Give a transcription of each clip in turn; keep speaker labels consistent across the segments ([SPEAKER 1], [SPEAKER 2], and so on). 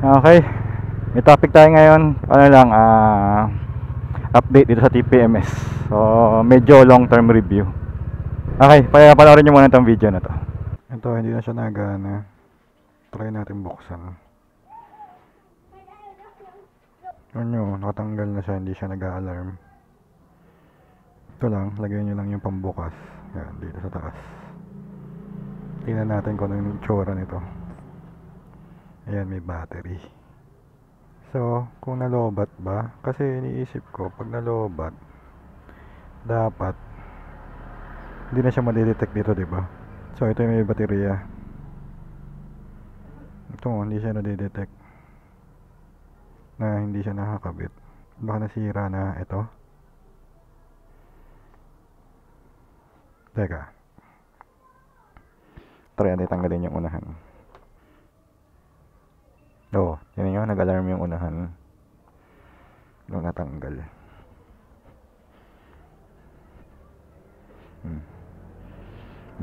[SPEAKER 1] Okay, may topic tayo ngayon. Ano lang, update dito sa TPMS. So, medyo long term review. Okay, panoorin nyo muna itong video na to. Ito, hindi na siya nagana. Try natin buksan. Yun nyo, nakatanggal na siya, hindi siya nag-a-alarm. Ito lang, lagyan nyo lang yung pambukas. Yan, dito sa taas. Tingnan natin kung ano yung itsura nito. Ayan, may battery. So, kung nalobat ba? Kasi iniisip ko, pag nalobat, dapat hindi na siya madidetect dito, diba? So, ito yung may baterya. Ito, hindi siya nadidetect na hindi siya nakakabit. Baka nasira na ito. Teka, try natin tanggalin yung unahan. Oo, yun yun, nag-alarm yung unahan nung natanggal.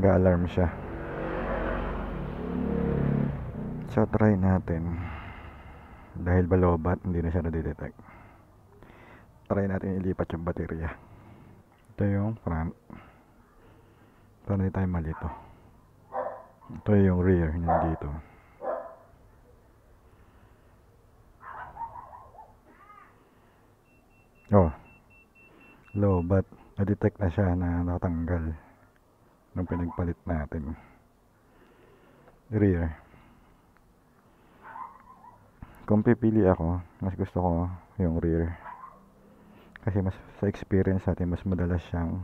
[SPEAKER 1] Nag-alarm siya. So, try natin. Dahil balobat, hindi na siya nadidetect. Try natin ilipat yung baterya. Ito yung front. Ito na tayo malito. Ito yung rear, nandito. Oh, lobat. Na-detect na siya na natanggal nung pinagpalit natin. Rear. Kung pipili ako, mas gusto ko yung rear. Kasi mas sa experience natin, mas madalas siyang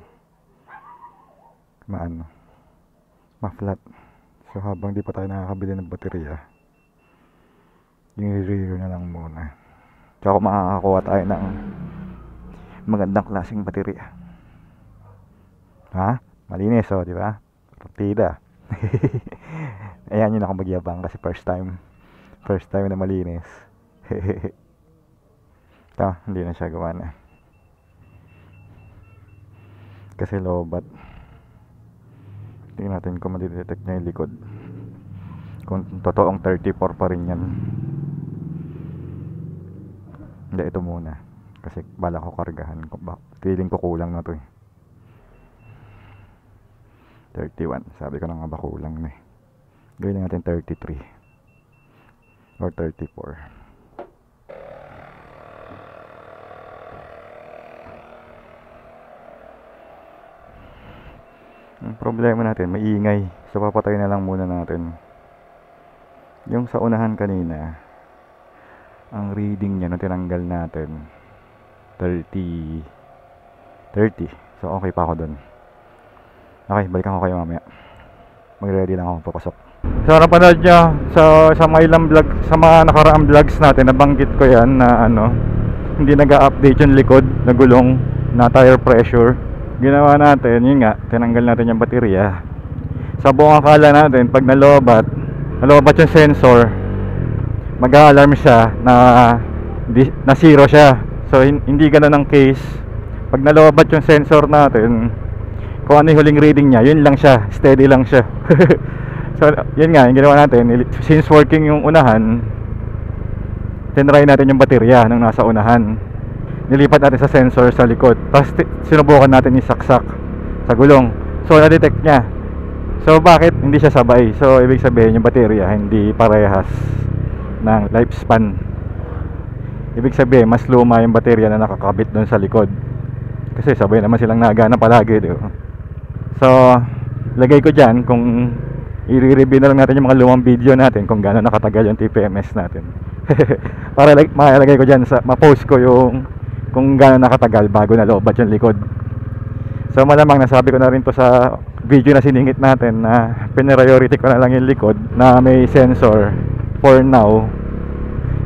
[SPEAKER 1] ma-flat. So habang di pa tayo nakakabili ng baterya, yung rear na lang muna. Tsaka kung makakakuha tayo ng magandang klaseng baterya. Ha? Malinis, oh, di ba? Partida. Ayan, yun ako magyabang kasi first time na malinis. Ito, hindi na siya gawa na. Kasi lobat. Tingnan natin kung madidetect niya yung likod. Kung totoong 34 pa rin yan. Hindi, ito muna. Kasi bala ko kargahan. Feeling ko kulang na to eh. 31. Sabi ko na nga ba kulang na eh. Gawin natin 33 or 34. Ang problema natin, maingay. So papatay na lang muna natin. Yung sa unahan kanina, ang reading niya nung tinanggal natin 30. So okay pa ako dun. Okay, balikan ko kayo mamaya. Mag-ready lang ako papasok. So napanood nyo sa mga ilang vlog, sa mga nakaraang vlogs natin, nabanggit ko yan na hindi nag-update yung likod na gulong na tire pressure. Ginawa natin, yun nga, tinanggal natin yung baterya. Sa buong akala natin, pag nalobat yung sensor, mag-a-alarm siya na zero siya. So hindi ganun ang case. Pag nalobat yung sensor natin, kung ano yung huling reading niya, yun lang siya, steady lang siya. So yun nga, yung ginawa natin, since working yung unahan, tinry natin yung baterya nung nasa unahan, nilipat natin sa sensor sa likod, tapos sinubukan natin yung saksak sa gulong. So na-detect niya. So bakit hindi siya sabay? So ibig sabihin yung baterya hindi parehas ng lifespan. Ibig sabihin mas luma yung baterya na nakakabit doon sa likod. Kasi sabay naman silang nagana palagi, di ba? So lagay ko dyan, kung i-review na lang natin yung mga lumang video natin kung gaano nakatagal yung TPMS natin. Para mailagay ko dyan, ma-post ko yung kung gaano nakatagal bago nalobat yung likod. So malamang nasabi ko na rin to sa video na siningit natin na priority ko na lang yung likod na may sensor for now,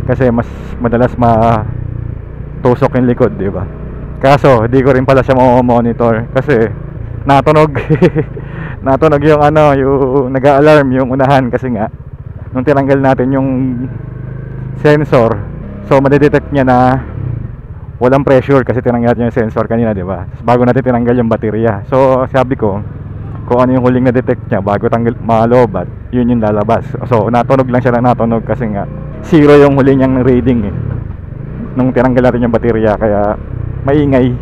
[SPEAKER 1] kasi mas madalas matusok yung likod, di ba? Kaso di ko rin pala siya monitor kasi natunog. Natunog yung yung nag-a-alarm yung unahan kasi nga nung tinanggal natin yung sensor, so madidetect niya na walang pressure kasi tinanggal niya yung sensor kanina, di ba? Bago natin tinanggal yung baterya. So sabi ko, kung ano yung huling na-detect niya bago tanggal malobat, yun yung lalabas. So natunog lang siya ng natunog kasi nga zero yung huli niyang reading eh, nung tinanggal natin yung baterya, kaya maingay.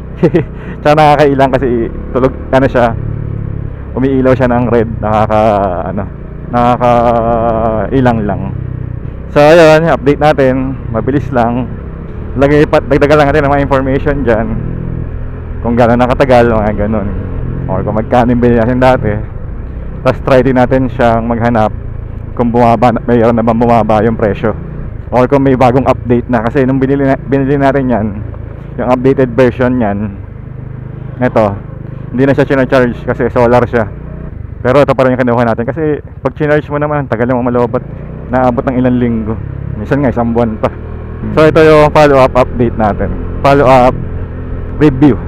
[SPEAKER 1] Tsaka nakakailang kasi tulog ano siya, umiilaw siya ng red, nakakailang lang. So ayun, update natin, mabilis lang. Dagdagan lang natin ng mga information dyan, kung gano'n nakatagal, mga ganun, or kung magkano yung binili natin dati. Tapos try din natin siyang maghanap kung mayroon na bang bumaba yung presyo, or kung may bagong update na. Kasi nung binili natin yan, yung updated version yan, eto, hindi na siya charge kasi solar siya. Pero ito pa rin yung kinuha natin kasi pag charge mo naman, tagal mo malobat, naabot ng ilang linggo, minsan nga isang buwan pa. So ito yung follow-up update natin, follow-up review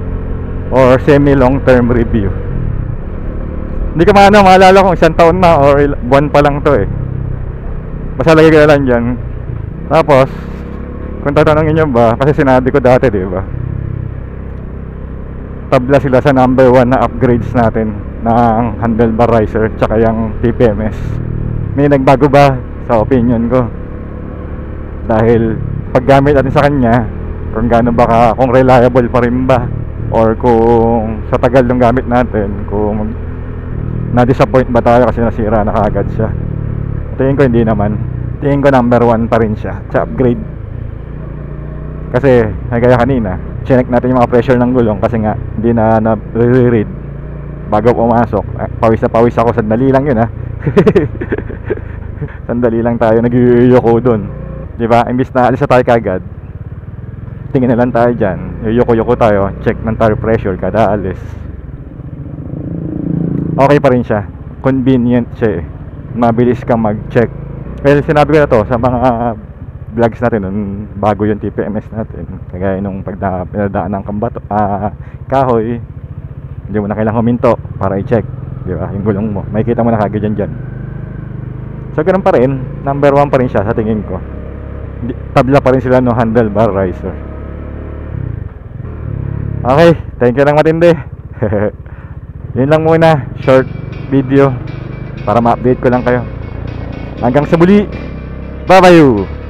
[SPEAKER 1] or semi long term review. Hindi ko maalala kung isang taon na or buwan pa lang to eh. Basta lagay ko na lang dyan. Tapos kung tatanungin nyo ba, kasi sinabi ko dati, di ba, tabla sila sa number 1 na upgrades natin ng handlebar riser tsaka yung TPMS. May nagbago ba sa opinion ko? Dahil paggamit natin sa kanya, kung gaano ba kung reliable pa rin ba, or kung sa tagal ng gamit natin, kung na-disappoint ba tayo kasi nasira na kaagad siya. Tingin ko hindi naman. Tingin ko number 1 pa rin siya sa upgrade. Kasi kaya kanina check natin yung mga pressure ng gulong kasi nga hindi na read bago pumasok. Pawis na pawis ako, sandali lang yun ha. Sandali lang tayo, nag-yuyoko dun, di ba? Imbis na alis na tayo kagad, tingin na lang tayo dyan, yuyoko-yoko tayo, check ng tire pressure kada alis. Okay pa rin siya, convenient siya eh, mabilis kang mag-check. Well, sinabi ko na to sa mga vlogs natin nung bago yung TPMS natin, kagaya nung pinadaan ng kahoy, hindi mo na kailangang huminto para i-check, di ba, yung gulong mo, makikita mo na kagad dyan. So ganun pa rin, number 1 pa rin siya sa tingin ko. Tabla pa rin sila no handlebar riser. Okay, thank you lang matindi. Yun lang muna, short video para ma-update ko lang kayo. Hanggang sa muli, bye bye.